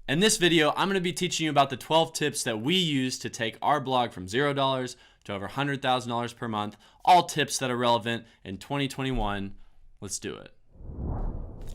In this video, I'm going to be teaching you about the 12 tips that we use to take our blog from $0 to over $100,000 per month. All tips that are relevant in 2021. Let's do it.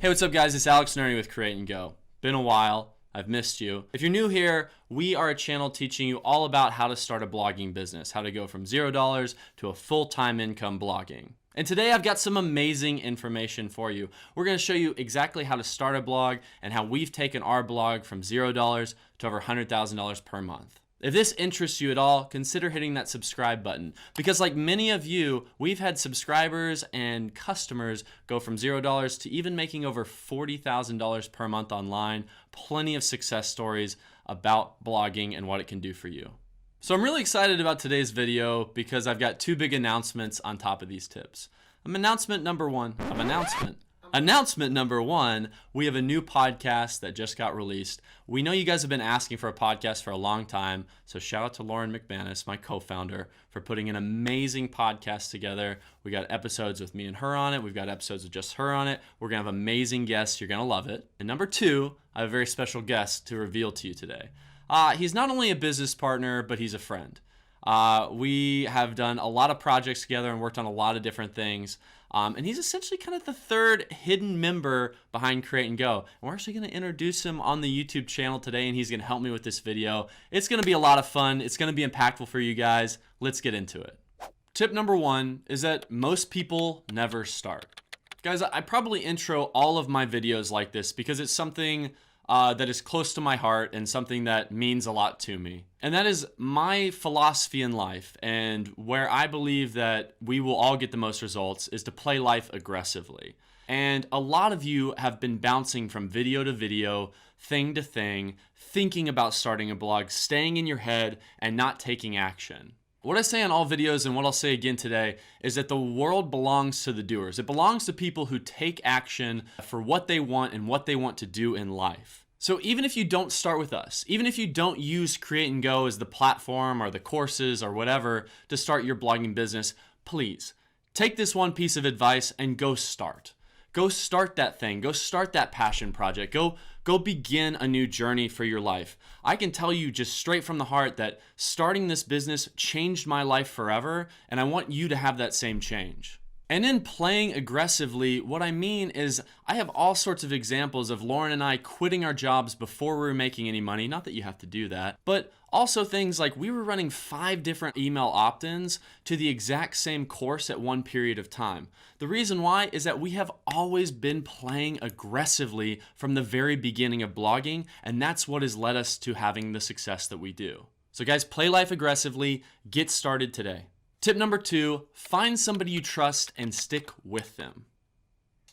Hey, what's up guys? It's Alex Nerney with Create and Go. Been a while. I've missed you. If you're new here, we are a channel teaching you all about how to start a blogging business, how to go from $0 to a full-time income blogging. And today I've got some amazing information for you. We're going to show you exactly how to start a blog and how we've taken our blog from $0 to over $100,000 per month. If this interests you at all, consider hitting that subscribe button, because like many of you, we've had subscribers and customers go from $0 to even making over $40,000 per month online. Plenty of success stories about blogging and what it can do for you. So I'm really excited about today's video because I've got two big announcements on top of these tips. Announcement number one, we have a new podcast that just got released. We know you guys have been asking for a podcast for a long time, so shout out to Lauren McManus, my co-founder, for putting an amazing podcast together. We got episodes with me and her on it. We've got episodes with just her on it. We're gonna have amazing guests. You're gonna love it. And number two, I have a very special guest to reveal to you today. He's not only a business partner, but he's a friend. We have done a lot of projects together and worked on a lot of different things. And he's essentially kind of the third hidden member behind Create and Go. And we're actually going to introduce him on the YouTube channel today, and he's going to help me with this video. It's going to be a lot of fun. It's going to be impactful for you guys. Let's get into it. Tip number one is that most people never start. Guys, I probably intro all of my videos like this because it's something that is close to my heart and something that means a lot to me. And that is my philosophy in life, and where I believe that we will all get the most results is to play life aggressively. And a lot of you have been bouncing from video to video, thing to thing, thinking about starting a blog, staying in your head and not taking action. What I say on all videos and what I'll say again today is that the world belongs to the doers. It belongs to people who take action for what they want and what they want to do in life. So even if you don't start with us, even if you don't use Create and Go as the platform or the courses or whatever to start your blogging business, please take this one piece of advice and go start. Go start that thing. Go start that passion project. Go begin a new journey for your life. I can tell you just straight from the heart that starting this business changed my life forever, and I want you to have that same change. And in playing aggressively, what I mean is I have all sorts of examples of Lauren and I quitting our jobs before we were making any money. Not that you have to do that, but also things like we were running 5 different email opt-ins to the exact same course at one period of time. The reason why is that we have always been playing aggressively from the very beginning of blogging, and that's what has led us to having the success that we do. So guys, play life aggressively, get started today. Tip number 2, find somebody you trust and stick with them.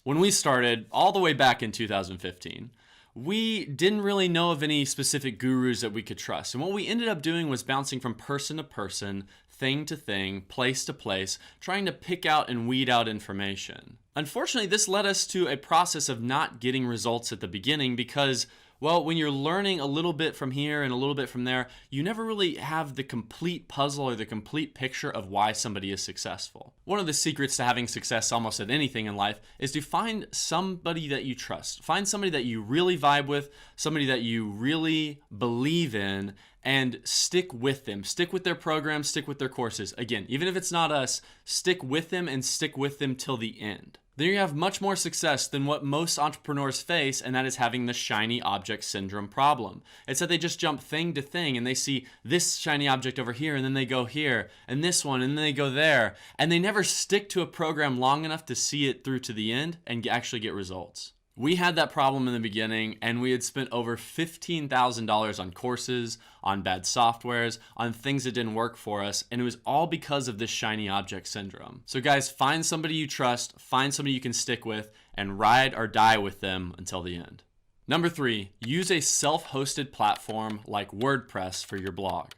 When we started, all the way back in 2015, we didn't really know of any specific gurus that we could trust. And what we ended up doing was bouncing from person to person, thing to thing, place to place, trying to pick out and weed out information. Unfortunately, this led us to a process of not getting results at the beginning because, well, when you're learning a little bit from here and a little bit from there, you never really have the complete puzzle or the complete picture of why somebody is successful. One of the secrets to having success almost at anything in life is to find somebody that you trust. Find somebody that you really vibe with, somebody that you really believe in, and stick with them. Stick with their programs, stick with their courses. Again, even if it's not us, stick with them and stick with them till the end. Then you have much more success than what most entrepreneurs face, and that is having the shiny object syndrome problem. It's that they just jump thing to thing and they see this shiny object over here and then they go here and this one and then they go there, and they never stick to a program long enough to see it through to the end and actually get results. We had that problem in the beginning, and we had spent over $15,000 on courses, on bad softwares, on things that didn't work for us, and it was all because of this shiny object syndrome. So guys, find somebody you trust, find somebody you can stick with, and ride or die with them until the end. Number 3, use a self-hosted platform like WordPress for your blog.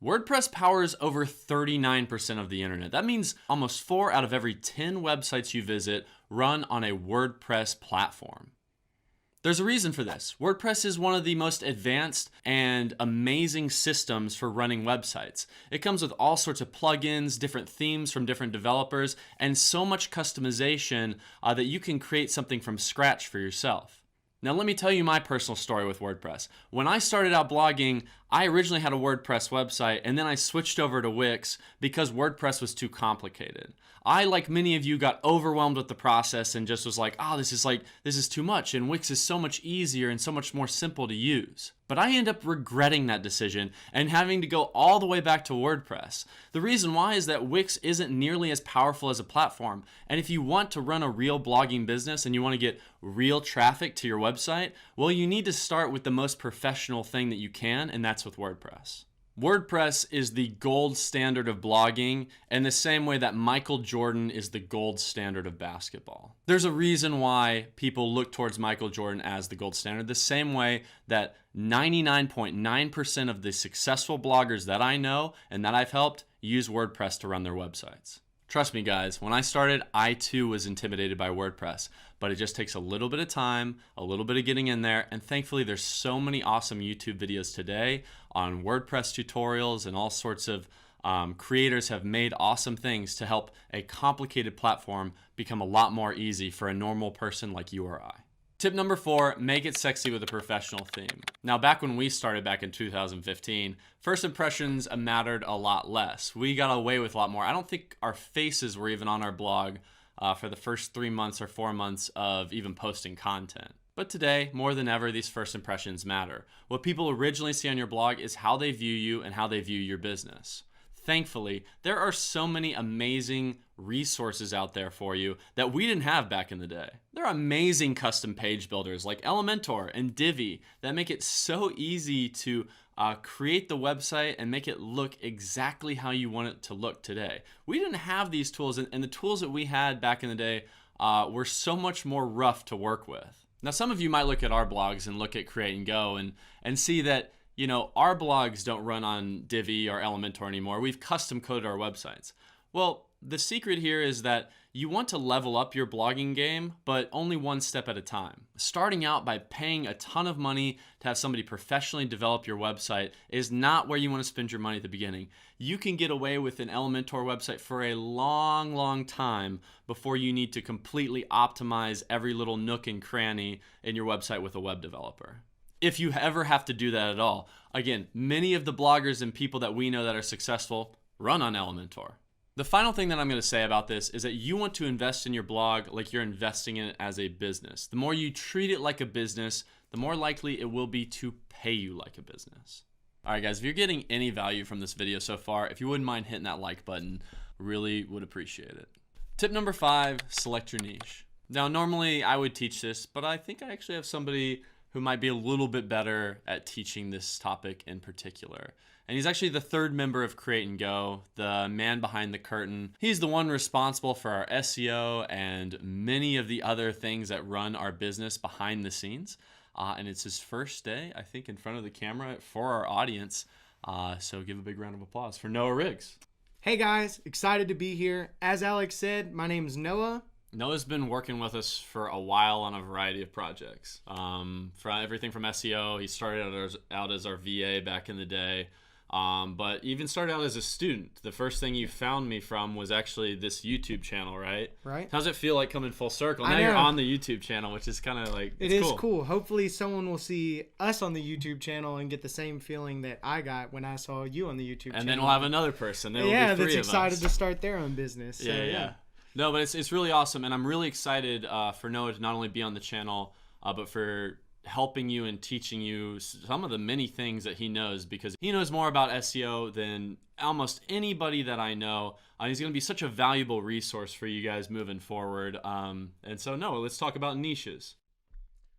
WordPress powers over 39% of the internet. That means almost 4 out of every 10 websites you visit run on a WordPress platform. There's a reason for this. WordPress is one of the most advanced and amazing systems for running websites. It comes with all sorts of plugins, different themes from different developers, and so much customization that you can create something from scratch for yourself. Now, let me tell you my personal story with WordPress. When I started out blogging, I originally had a WordPress website, and then I switched over to Wix because WordPress was too complicated. I, like many of you, got overwhelmed with the process and just was like, oh, this is too much, and Wix is so much easier and so much more simple to use. But I end up regretting that decision and having to go all the way back to WordPress. The reason why is that Wix isn't nearly as powerful as a platform. And if you want to run a real blogging business and you want to get real traffic to your website, well, you need to start with the most professional thing that you can, and that's with WordPress. WordPress is the gold standard of blogging in the same way that Michael Jordan is the gold standard of basketball. There's a reason why people look towards Michael Jordan as the gold standard, the same way that 99.9% of the successful bloggers that I know and that I've helped use WordPress to run their websites. Trust me, guys, when I started, I too was intimidated by WordPress, but it just takes a little bit of time, a little bit of getting in there, and thankfully there's so many awesome YouTube videos today on WordPress tutorials, and all sorts of creators have made awesome things to help a complicated platform become a lot more easy for a normal person like you or I. Tip number 4, make it sexy with a professional theme. Now, back when we started back in 2015, first impressions mattered a lot less. We got away with a lot more. I don't think our faces were even on our blog for the first 3 months or 4 months of even posting content. But today, more than ever, these first impressions matter. What people originally see on your blog is how they view you and how they view your business. Thankfully, there are so many amazing resources out there for you that we didn't have back in the day. There are amazing custom page builders like Elementor and Divi that make it so easy to create the website and make it look exactly how you want it to look today. We didn't have these tools, and the tools that we had back in the day were so much more rough to work with. Now, some of you might look at our blogs and look at Create and Go and see that, you know, our blogs don't run on Divi or Elementor anymore. We've custom coded our websites. Well, the secret here is that you want to level up your blogging game, but only one step at a time. Starting out by paying a ton of money to have somebody professionally develop your website is not where you want to spend your money at the beginning. You can get away with an Elementor website for a long, long time before you need to completely optimize every little nook and cranny in your website with a web developer. If you ever have to do that at all. Again, many of the bloggers and people that we know that are successful run on Elementor. The final thing that I'm going to say about this is that you want to invest in your blog like you're investing in it as a business. The more you treat it like a business, the more likely it will be to pay you like a business. All right, guys, if you're getting any value from this video so far, if you wouldn't mind hitting that like button, really would appreciate it. Tip number 5, select your niche. Now, normally I would teach this, but I think I actually have somebody who might be a little bit better at teaching this topic in particular. And he's actually the third member of Create and Go, the man behind the curtain. He's the one responsible for our SEO and many of the other things that run our business behind the scenes. And it's his first day, I think, in front of the camera for our audience. So give a big round of applause for Noah Riggs. Hey guys, excited to be here. As Alex said, my name is Noah. Noah's been working with us for a while on a variety of projects. From everything from SEO, he started out as our VA back in the day, but even started out as a student. The first thing you found me from was actually this YouTube channel, right? Right. How's it feel like coming full circle? Now you're on the YouTube channel, which is kind of like, it is cool. Hopefully someone will see us on the YouTube channel and get the same feeling that I got when I saw you on the YouTube channel. And then we'll have another person. There will be 3 that's of us. excited to start their own business. So, Yeah. No, but it's really awesome, and I'm really excited for Noah to not only be on the channel, but for helping you and teaching you some of the many things that he knows, because he knows more about SEO than almost anybody that I know. He's going to be such a valuable resource for you guys moving forward. And so, Noah, let's talk about niches.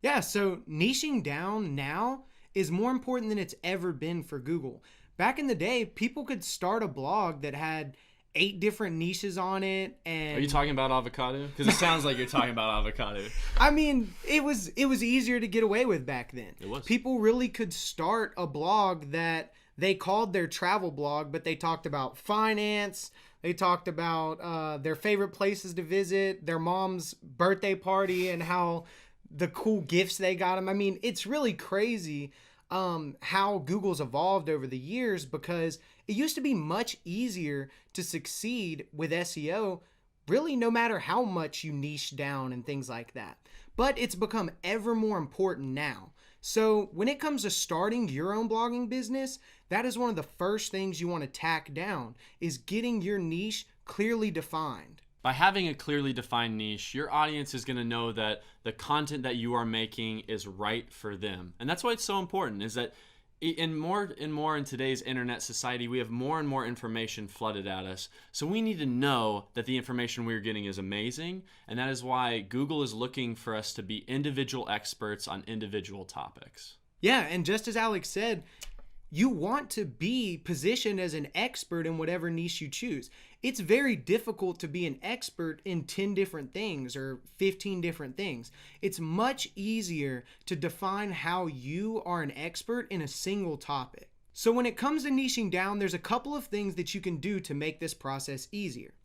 Yeah, so niching down now is more important than it's ever been for Google. Back in the day, people could start a blog that had 8 different niches on it. And are you talking about avocado? Because it sounds like you're talking about avocado. I mean, it was easier to get away with back then. It was. People really could start a blog that they called their travel blog, but they talked about finance. They talked about their favorite places to visit, their mom's birthday party, and how the cool gifts they got them. I mean, it's really crazy how Google's evolved over the years, because it used to be much easier to succeed with SEO, really no matter how much you niche down and things like that. but it's become ever more important now. So when it comes to starting your own blogging business, that is one of the first things you want to tack down, is getting your niche clearly defined. By having a clearly defined niche, your audience is going to know that the content that you are making is right for them. And that's why it's so important, is that in more in today's internet society, we have more and more information flooded at us. So we need to know that the information we're getting is amazing. And that is why Google is looking for us to be individual experts on individual topics. Yeah, and just as Alex said, you want to be positioned as an expert in whatever niche you choose. It's very difficult to be an expert in 10 different things or 15 different things. It's much easier to define how you are an expert in a single topic. So when it comes to niching down, there's a couple of things that you can do to make this process easier.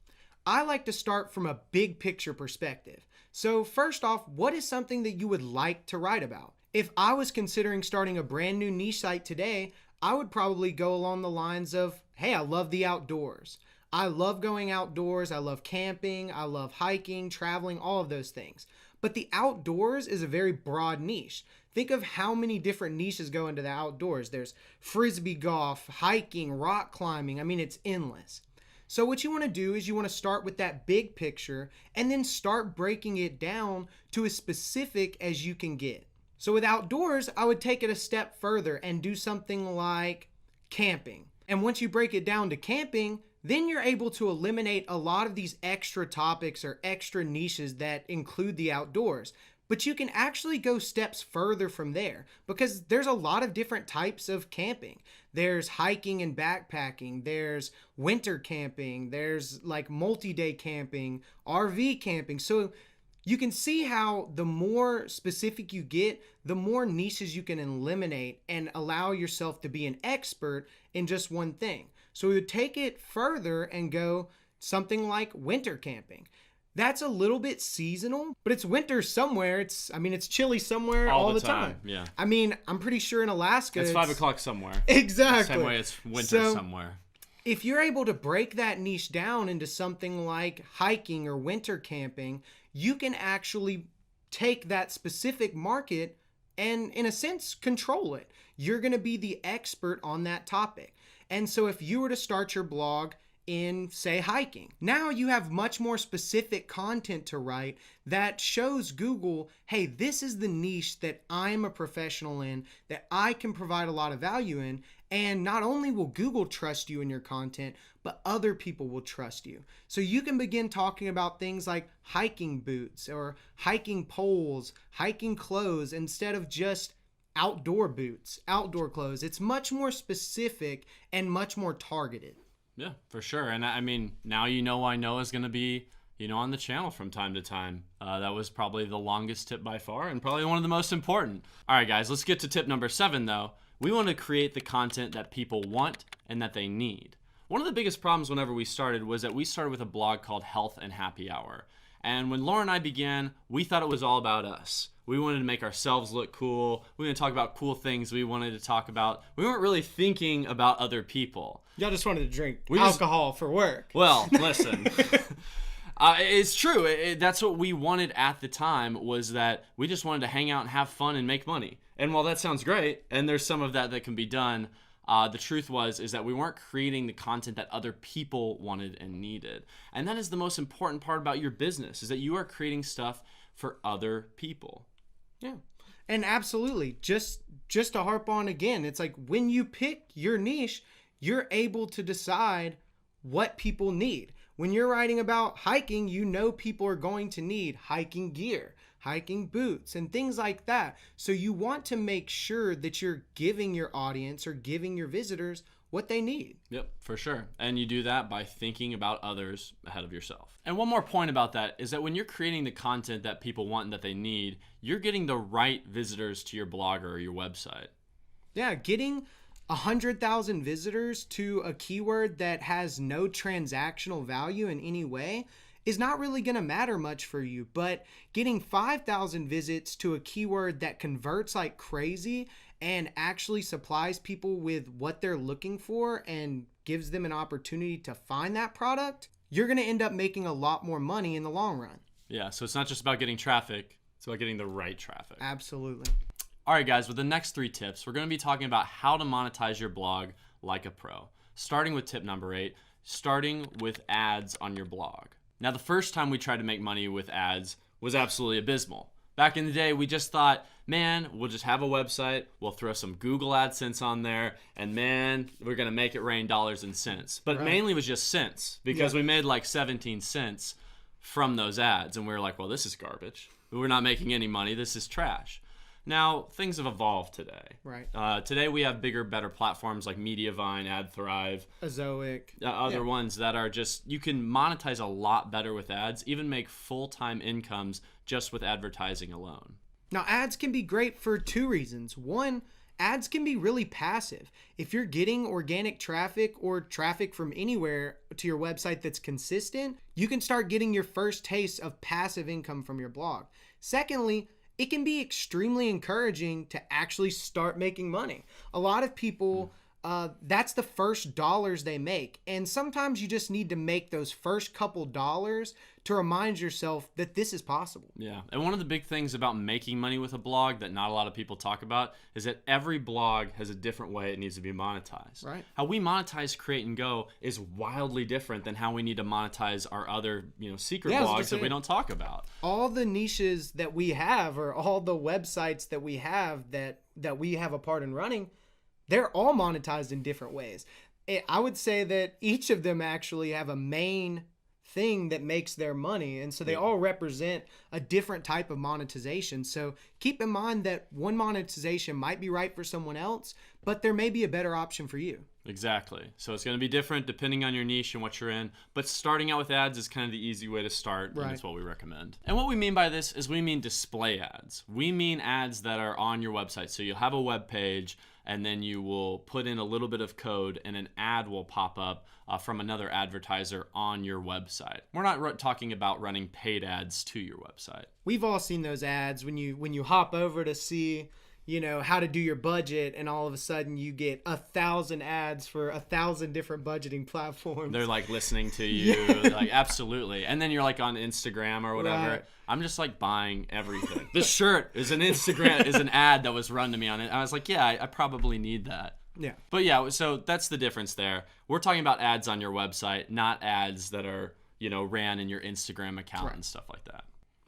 I like to start from a big picture perspective. So first off, what is something that you would like to write about? If I was considering starting a brand new niche site today, I would probably go along the lines of, hey, I love the outdoors. I love going outdoors. I love camping. I love hiking, traveling, all of those things. But the outdoors is a very broad niche. Think of how many different niches go into the outdoors. There's frisbee golf, hiking, rock climbing. I mean, it's endless. So what you want to do is you want to start with that big picture and then start breaking it down to as specific as you can get. So with outdoors, I would take it a step further and do something like camping. And once you break it down to camping, then you're able to eliminate a lot of these extra topics or extra niches that include the outdoors. But you can actually go steps further from there because there's a lot of different types of camping. There's hiking and backpacking, there's winter camping, there's like multi-day camping, RV camping. So you can see how the more specific you get, the more niches you can eliminate and allow yourself to be an expert in just one thing. So we would take it further and go something like winter camping. That's a little bit seasonal, but it's winter somewhere. It's chilly somewhere all the time. Yeah. I mean, I'm pretty sure in Alaska It's 5 o'clock somewhere. Exactly. Same way it's winter somewhere. If you're able to break that niche down into something like hiking or winter camping, you can actually take that specific market and, in a sense, control it. You're going to be the expert on that topic. And so if you were to start your blog in, say, hiking, now you have much more specific content to write that shows Google, hey, this is the niche that I'm a professional in, that I can provide a lot of value in. And not only will Google trust you in your content, but other people will trust you. So you can begin talking about things like hiking boots or hiking poles, hiking clothes, instead of just outdoor boots, outdoor clothes. It's much more specific and much more targeted. Yeah, for sure. And I mean, now you know why Noah's going to be, on the channel from time to time. That was probably the longest tip by far and probably one of the most important. All right, guys, let's get to tip number 7, though. We want to create the content that people want and that they need. One of the biggest problems whenever we started was that we started with a blog called Health and Happy Hour. And when Laura and I began, we thought it was all about us. We wanted to make ourselves look cool. We wanted to talk about cool things we wanted to talk about. We weren't really thinking about other people. Y'all just wanted to drink alcohol for work. Well, listen. It's true. That's what we wanted at the time, was that we just wanted to hang out and have fun and make money. And while that sounds great, and there's some of that can be done, the truth is that we weren't creating the content that other people wanted and needed. And that is the most important part about your business, is that you are creating stuff for other people. Yeah. And absolutely, just to harp on again, it's like when you pick your niche, you're able to decide what people need. When you're writing about hiking, people are going to need hiking gear, hiking boots, and things like that. So you want to make sure that you're giving your audience or giving your visitors what they need. Yep, for sure. And you do that by thinking about others ahead of yourself. And one more point about that is that when you're creating the content that people want and that they need, you're getting the right visitors to your blog or your website. Yeah, getting 100,000 visitors to a keyword that has no transactional value in any way is not really going to matter much for you. But getting 5,000 visits to a keyword that converts like crazy and actually supplies people with what they're looking for and gives them an opportunity to find that product, you're going to end up making a lot more money in the long run. Yeah, so it's not just about getting traffic, It's about getting the right traffic. Absolutely. All right, guys, with the next 3 tips, we're going to be talking about how to monetize your blog like a pro. Starting with tip number 8, starting with ads on your blog. Now, the first time we tried to make money with ads was absolutely abysmal. Back in the day, we just thought, man, we'll just have a website, we'll throw some Google AdSense on there, and man, we're going to make it rain dollars and cents. But mainly it was just cents, because we made like 17 cents from those ads, and we were like, well, this is garbage. We're not making any money. This is trash. Now, things have evolved today. Right. Today we have bigger, better platforms like Mediavine, AdThrive, Azoic, other ones that are just, you can monetize a lot better with ads, even make full-time incomes just with advertising alone. Now, ads can be great for 2 reasons. One, ads can be really passive. If you're getting organic traffic or traffic from anywhere to your website that's consistent, you can start getting your first taste of passive income from your blog. Secondly, it can be extremely encouraging to actually start making money. A lot of people, that's the first dollars they make. And sometimes you just need to make those first couple dollars to remind yourself that this is possible. Yeah. And one of the big things about making money with a blog that not a lot of people talk about is that every blog has a different way it needs to be monetized. Right. How we monetize Create and Go is wildly different than how we need to monetize our other, secret blogs that we don't talk about. All the niches that we have, or all the websites that we have that we have a part in running, they're all monetized in different ways. I would say that each of them actually have a main thing that makes their money, and so they all represent a different type of monetization. So keep in mind that one monetization might be right for someone else, but there may be a better option for you. Exactly. So it's going to be different depending on your niche and what you're in, but starting out with ads is kind of the easy way to start, and it's what we recommend. And what we mean by this is we mean display ads. We mean ads that are on your website. So you'll have a web page, and then you will put in a little bit of code, and an ad will pop up from another advertiser on your website. We're not talking about running paid ads to your website. We've all seen those ads when you hop over to see how to do your budget, and all of a sudden you get 1,000 ads for 1,000 different budgeting platforms. They're like listening to you, like absolutely. And then you're like on Instagram or whatever. Right. I'm just like buying everything. This shirt is an ad that was run to me on it. I was like, yeah, I probably need that. Yeah. But yeah, so that's the difference there. We're talking about ads on your website, not ads that are, ran in your Instagram account and stuff like that.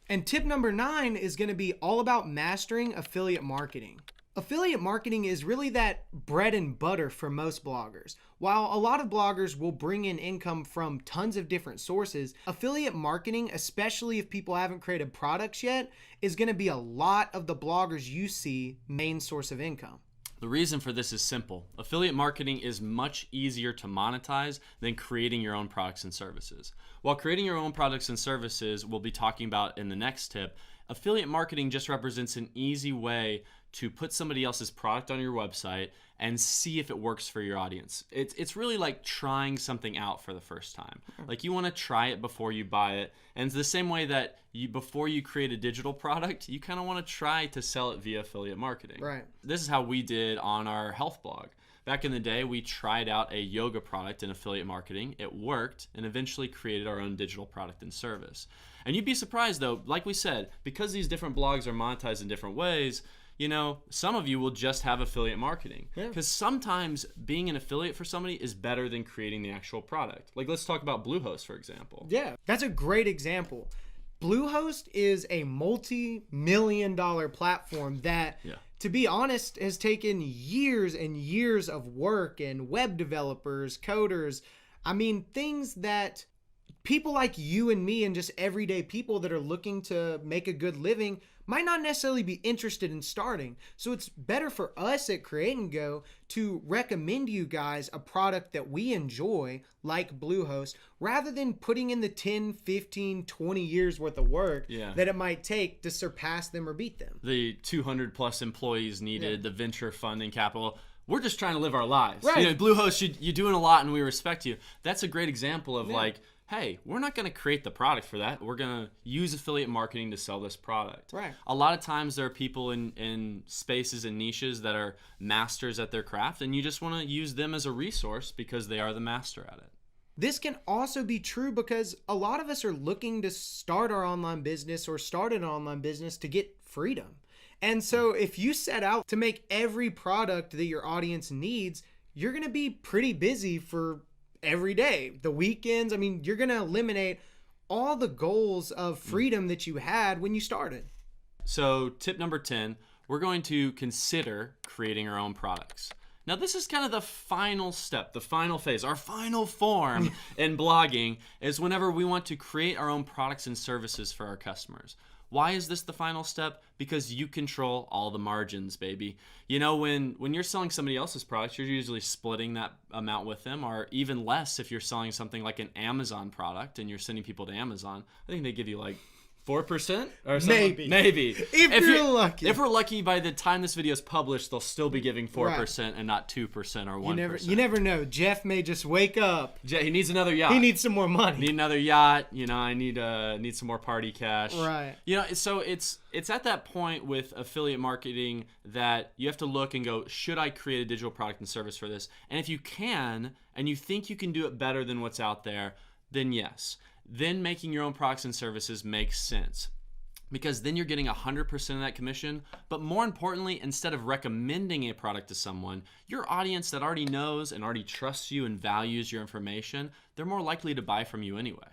And tip number 9 is going to be all about mastering affiliate marketing. Affiliate marketing is really that bread and butter for most bloggers. While a lot of bloggers will bring in income from tons of different sources, affiliate marketing, especially if people haven't created products yet, is going to be a lot of the bloggers you see main source of income. The reason for this is simple. Affiliate marketing is much easier to monetize than creating your own products and services. While creating your own products and services we'll be talking about in the next tip, affiliate marketing just represents an easy way to put somebody else's product on your website and see if it works for your audience. It's really like trying something out for the first time. Like you want to try it before you buy it. And it's the same way that before you create a digital product, you kind of want to try to sell it via affiliate marketing. Right. This is how we did on our health blog. Back in the day, we tried out a yoga product in affiliate marketing. It worked, and eventually created our own digital product and service. And you'd be surprised though, like we said, because these different blogs are monetized in different ways, some of you will just have affiliate marketing. Because sometimes being an affiliate for somebody is better than creating the actual product. Like let's talk about Bluehost, for example. Yeah, that's a great example. Bluehost is a multi-million-dollar platform that, to be honest, has taken years and years of work, and web developers, coders. I mean, things that people like you and me and just everyday people that are looking to make a good living might not necessarily be interested in starting. So it's better for us at Create and Go to recommend you guys a product that we enjoy, like Bluehost, rather than putting in the 10, 15, 20 years worth of work that it might take to surpass them or beat them. The 200 plus employees needed, the venture funding capital. We're just trying to live our lives. Right. Bluehost, you're doing a lot and we respect you. That's a great example of like, hey, we're not going to create the product for that. We're going to use affiliate marketing to sell this product. Right. A lot of times there are people in spaces and niches that are masters at their craft, and you just want to use them as a resource because they are the master at it. This can also be true because a lot of us are looking to start our online business or start an online business to get freedom. And so if you set out to make every product that your audience needs, you're going to be pretty busy for every day, the weekends. I mean, you're going to eliminate all the goals of freedom that you had when you started. So tip number 10, we're going to consider creating our own products. Now, this is kind of the final step, the final phase, our final form in blogging is whenever we want to create our own products and services for our customers. Why is this the final step? Because you control all the margins, baby. You know, when you're selling somebody else's products, you're usually splitting that amount with them, or even less if you're selling something like an Amazon product and you're sending people to Amazon. I think they give you like 4% or something. Maybe. If you're lucky. If we're lucky, by the time this video is published, they'll still be giving 4% and not 2% or 1%. You never know. Jeff may just wake up. He needs another yacht. He needs some more money. Need another yacht. You know, I need some more party cash. Right. You know, so it's at that point with affiliate marketing that you have to look and go, should I create a digital product and service for this? And if you can, and you think you can do it better than what's out there, then yes. Then making your own products and services makes sense because then you're getting 100% of that commission. But more importantly, instead of recommending a product to someone, your audience that already knows and already trusts you and values your information, they're more likely to buy from you anyway.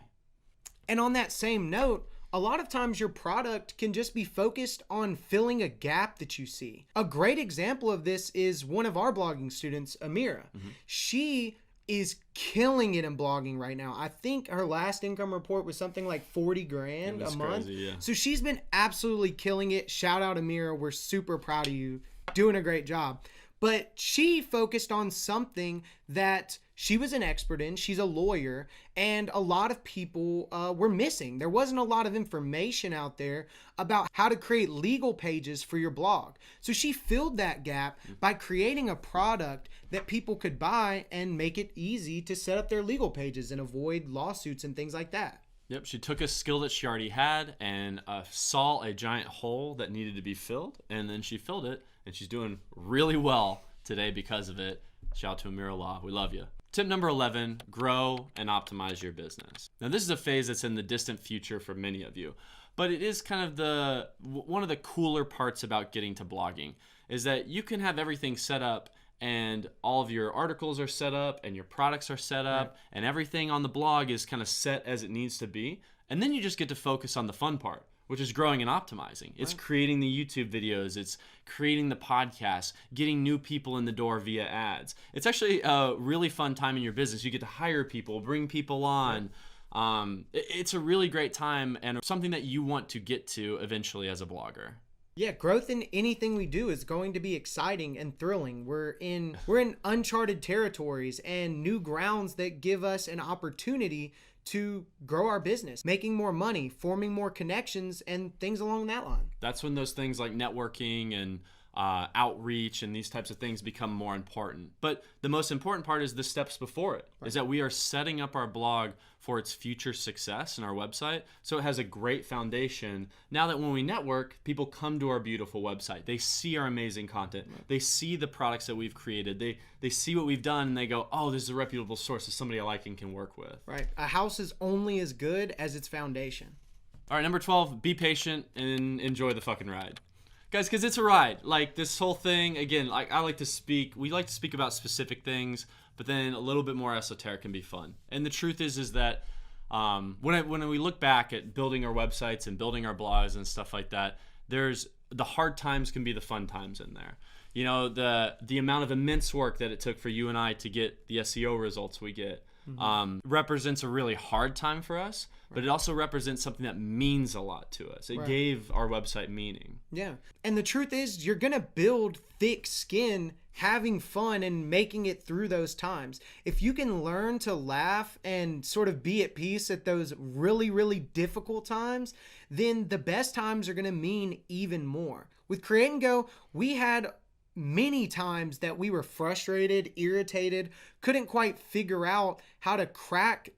And on that same note, a lot of times your product can just be focused on filling a gap that you see. A great example of this is one of our blogging students, Amira. Mm-hmm. She is killing it in blogging right now. I think her last income report was something like 40 grand a month. Crazy, yeah. So she's been absolutely killing it. Shout out Amira. We're super proud of you. Doing a great job. But she focused on something that she was an expert in. She's a lawyer, and a lot of people were missing. There wasn't a lot of information out there about how to create legal pages for your blog. So she filled that gap by creating a product that people could buy and make it easy to set up their legal pages and avoid lawsuits and things like that. Yep, she took a skill that she already had and saw a giant hole that needed to be filled, and then she filled it, and she's doing really well today because of it. Shout out to Amira Law. We love you. Tip number 11, grow and optimize your business. Now, this is a phase that's in the distant future for many of you, but it is kind of one of the cooler parts about getting to blogging is that you can have everything set up and all of your articles are set up and your products are set up, right, and everything on the blog is kind of set as it needs to be. And then you just get to focus on the fun part, which is growing and optimizing. It's creating the YouTube videos. It's creating the podcast, getting new people in the door via ads. It's actually a really fun time in your business. You get to hire people, bring people on. Right. It's a really great time and something that you want to get to eventually as a blogger. Yeah, growth in anything we do is going to be exciting and thrilling. We're in uncharted territories and new grounds that give us an opportunity to grow our business, making more money, forming more connections, and things along that line. That's when those things like networking and outreach and these types of things become more important. But the most important part is the steps before it, right, is that we are setting up our blog for its future success in our website. So it has a great foundation. Now that when we network, people come to our beautiful website. They see our amazing content. Right. They see the products that we've created. They see what we've done and they go, oh, this is a reputable source. This is somebody I like and can work with. Right. A house is only as good as its foundation. All right, number 12, be patient and enjoy the fucking ride. Guys, because it's a ride. Like this whole thing, again, like we like to speak about specific things, but then a little bit more esoteric can be fun. And the truth is that when we look back at building our websites and building our blogs and stuff like that, there's the hard times can be the fun times in there. You know, the amount of immense work that it took for you and I to get the SEO results we get represents a really hard time for us, but it also represents something that means a lot to us. It gave our website meaning. Yeah. And the truth is, you're going to build thick skin having fun and making it through those times. If you can learn to laugh and sort of be at peace at those really, really difficult times, then the best times are going to mean even more. With Create and Go, we had many times that we were frustrated, irritated, couldn't quite figure out how to crack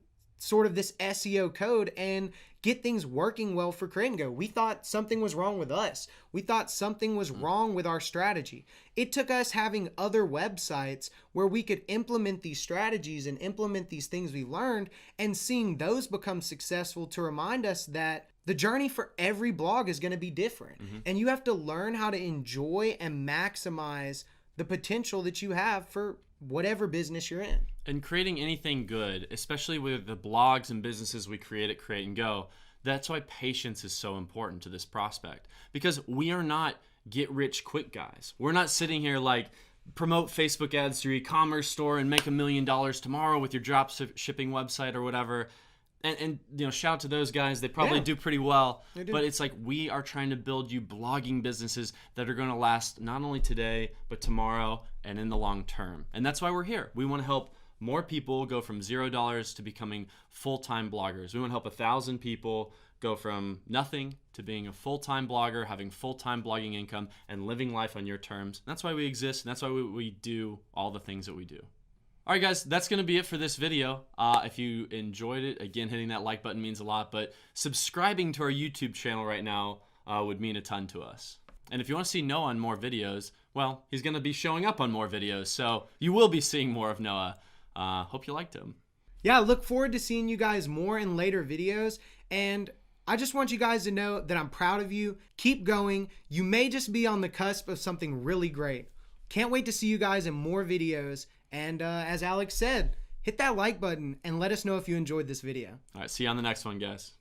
sort of this SEO code and get things working well for Create and Go. We thought something was wrong with us. We thought something was wrong with our strategy. It took us having other websites where we could implement these strategies and implement these things we learned, and seeing those become successful to remind us that the journey for every blog is going to be different. And you have to learn how to enjoy and maximize the potential that you have for whatever business you're in. And creating anything good, especially with the blogs and businesses we create at Create and Go, that's why patience is so important to this prospect. Because we are not get rich quick guys. We're not sitting here like promote Facebook ads through your e-commerce store and make $1 million tomorrow with your drop shipping website or whatever. And you know, shout out to those guys. They probably do pretty well. But it's like we are trying to build you blogging businesses that are going to last not only today, but tomorrow and in the long term. And that's why we're here. We want to help more people go from $0 to becoming full-time bloggers. We want to help 1,000 people go from nothing to being a full-time blogger, having full-time blogging income, and living life on your terms. That's why we exist, and that's why we do all the things that we do. All right, guys, that's going to be it for this video. If you enjoyed it, again, hitting that like button means a lot, but subscribing to our YouTube channel right now would mean a ton to us. And if you want to see Noah on more videos, well, he's going to be showing up on more videos, so you will be seeing more of Noah. Hope you liked him. Yeah, I look forward to seeing you guys more in later videos, and I just want you guys to know that I'm proud of you. Keep going. You may just be on the cusp of something really great. Can't wait to see you guys in more videos. And as Alex said, hit that like button and let us know if you enjoyed this video. All right, see you on the next one, guys.